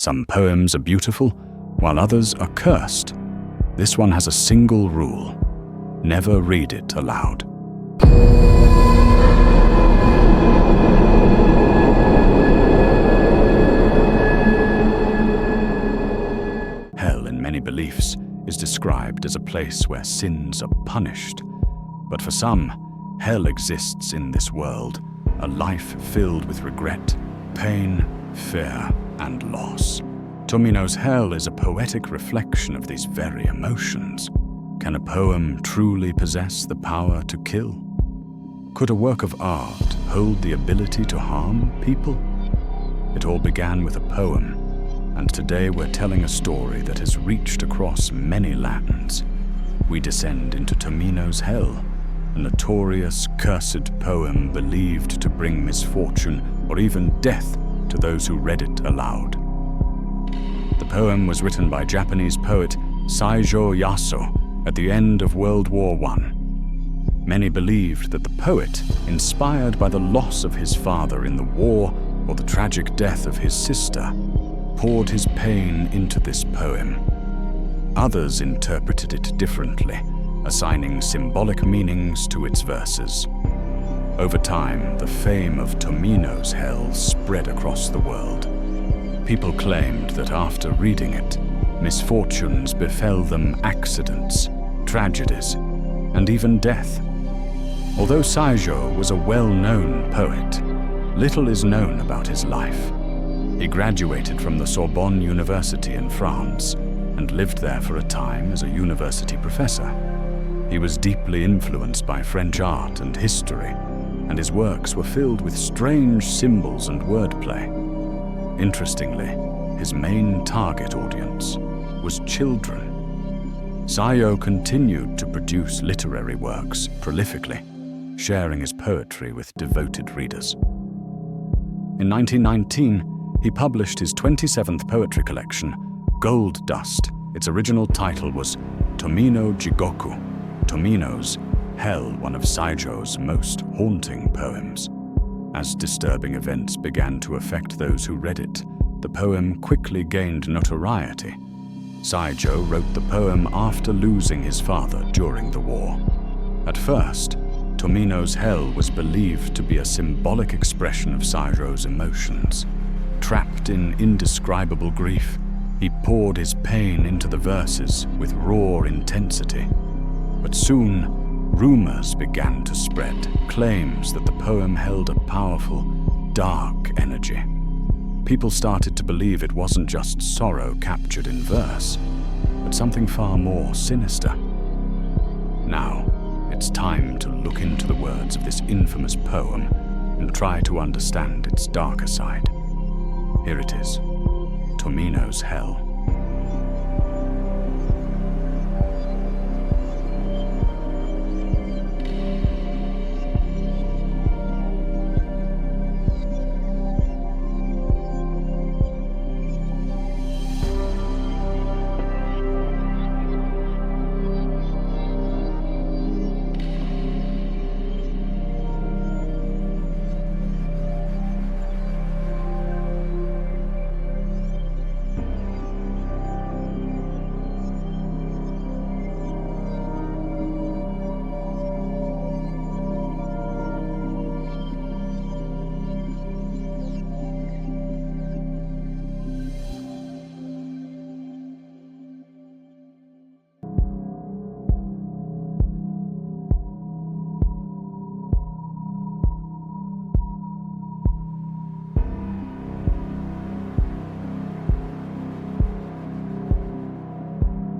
Some poems are beautiful, while others are cursed. This one has a single rule: never read it aloud. Hell, in many beliefs, is described as a place where sins are punished. But for some, hell exists in this world, a life filled with regret, pain, fear, and loss. Tomino's Hell is a poetic reflection of these very emotions. Can a poem truly possess the power to kill? Could a work of art hold the ability to harm people? It all began with a poem, and today we're telling a story that has reached across many lands. We descend into Tomino's Hell, a notorious, cursed poem believed to bring misfortune or even death to those who read it aloud. The poem was written by Japanese poet Saijō Yaso at the end of World War I. Many believed that the poet, inspired by the loss of his father in the war or the tragic death of his sister, poured his pain into this poem. Others interpreted it differently, assigning symbolic meanings to its verses. Over time, the fame of Tomino's Hell spread across the world. People claimed that after reading it, misfortunes befell them, accidents, tragedies, and even death. Although Saijō was a well-known poet, little is known about his life. He graduated from the Sorbonne University in France and lived there for a time as a university professor. He was deeply influenced by French art and history, and his works were filled with strange symbols and wordplay. Interestingly, his main target audience was children. Saijō continued to produce literary works prolifically, sharing his poetry with devoted readers. In 1919, he published his 27th poetry collection, Gold Dust. Its original title was Tomino Jigoku, Tomino's Hell, one of Saijō's most haunting poems. As disturbing events began to affect those who read it, the poem quickly gained notoriety. Saijō wrote the poem after losing his father during the war. At first, Tomino's Hell was believed to be a symbolic expression of Saijō's emotions. Trapped in indescribable grief, he poured his pain into the verses with raw intensity. But soon, rumors began to spread, claims that the poem held a powerful, dark energy. People started to believe it wasn't just sorrow captured in verse, but something far more sinister. Now, it's time to look into the words of this infamous poem and try to understand its darker side. Here it is, Tomino's Hell.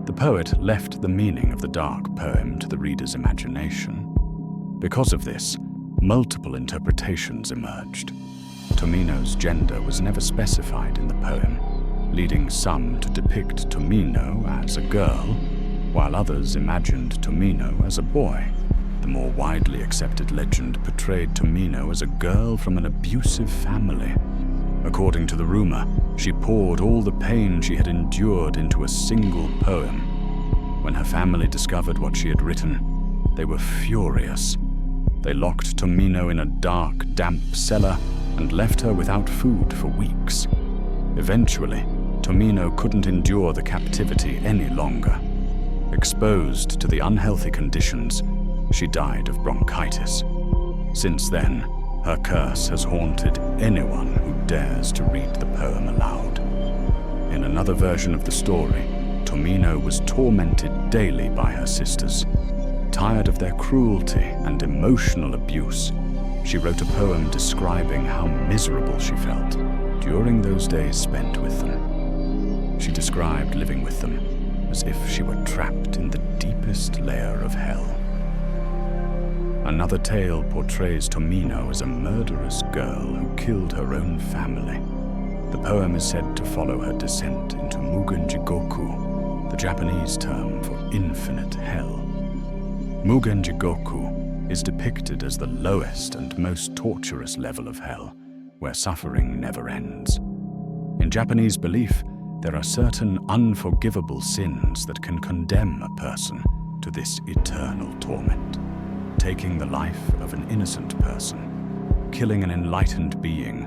The poet left the meaning of the dark poem to the reader's imagination. Because of this, multiple interpretations emerged. Tomino's gender was never specified in the poem, leading some to depict Tomino as a girl, while others imagined Tomino as a boy. The more widely accepted legend portrayed Tomino as a girl from an abusive family. According to the rumor, she poured all the pain she had endured into a single poem. When her family discovered what she had written, they were furious. They locked Tomino in a dark, damp cellar and left her without food for weeks. Eventually, Tomino couldn't endure the captivity any longer. Exposed to the unhealthy conditions, she died of bronchitis. Since then, her curse has haunted anyone who dares to read the poem aloud. In another version of the story, Tomino was tormented daily by her sisters. Tired of their cruelty and emotional abuse, she wrote a poem describing how miserable she felt during those days spent with them. She described living with them as if she were trapped in the deepest layer of hell. Another tale portrays Tomino as a murderous girl who killed her own family. The poem is said to follow her descent into Mugen Jigoku, the Japanese term for infinite hell. Mugen Jigoku is depicted as the lowest and most torturous level of hell, where suffering never ends. In Japanese belief, there are certain unforgivable sins that can condemn a person to this eternal torment. Taking the life of an innocent person, killing an enlightened being,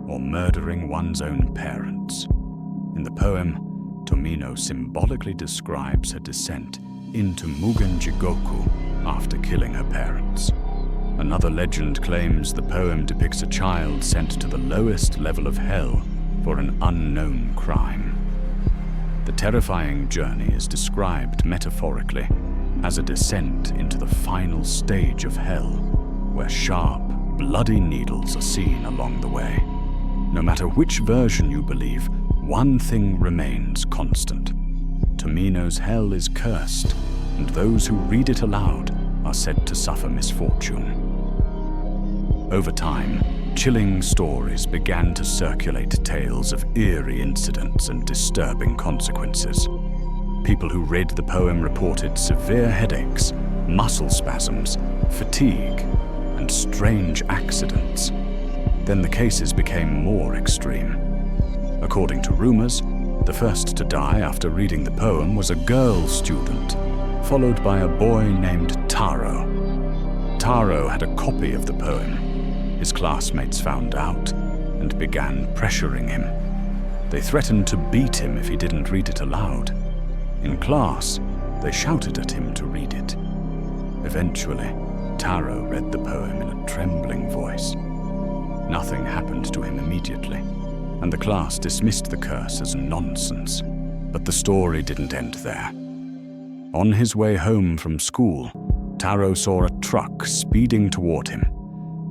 or murdering one's own parents. In the poem, Tomino symbolically describes her descent into Mugen Jigoku after killing her parents. Another legend claims the poem depicts a child sent to the lowest level of hell for an unknown crime. The terrifying journey is described metaphorically as a descent into the final stage of hell, where sharp, bloody needles are seen along the way. No matter which version you believe, one thing remains constant. Tomino's hell is cursed, and those who read it aloud are said to suffer misfortune. Over time, chilling stories began to circulate tales of eerie incidents and disturbing consequences. People who read the poem reported severe headaches, muscle spasms, fatigue, and strange accidents. Then the cases became more extreme. According to rumors, the first to die after reading the poem was a girl student, followed by a boy named Taro. Taro had a copy of the poem. His classmates found out and began pressuring him. They threatened to beat him if he didn't read it aloud. In class, they shouted at him to read it. Eventually, Taro read the poem in a trembling voice. Nothing happened to him immediately, and the class dismissed the curse as nonsense. But the story didn't end there. On his way home from school, Taro saw a truck speeding toward him.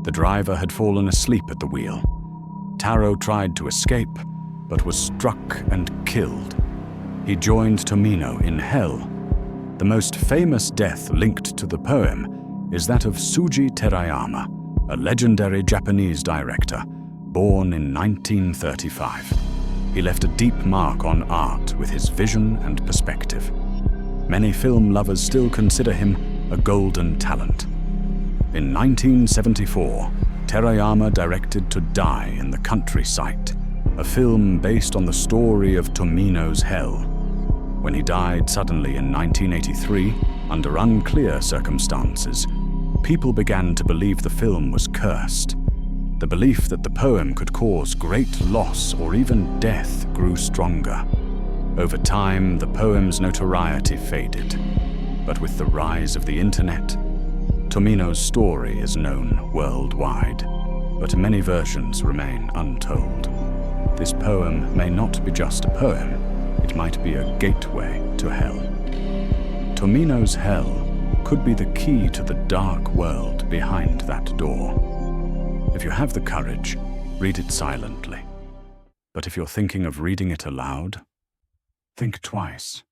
The driver had fallen asleep at the wheel. Taro tried to escape, but was struck and killed. He joined Tomino in hell. The most famous death linked to the poem is that of Tsuji Terayama, a legendary Japanese director, born in 1935. He left a deep mark on art with his vision and perspective. Many film lovers still consider him a golden talent. In 1974, Terayama directed To Die in the Countryside, a film based on the story of Tomino's hell. When he died suddenly in 1983, under unclear circumstances, people began to believe the film was cursed. The belief that the poem could cause great loss or even death grew stronger. Over time, the poem's notoriety faded. But with the rise of the internet, Tomino's story is known worldwide, but many versions remain untold. This poem may not be just a poem, it might be a gateway to hell. Tomino's hell could be the key to the dark world behind that door. If you have the courage, read it silently. But if you're thinking of reading it aloud, think twice.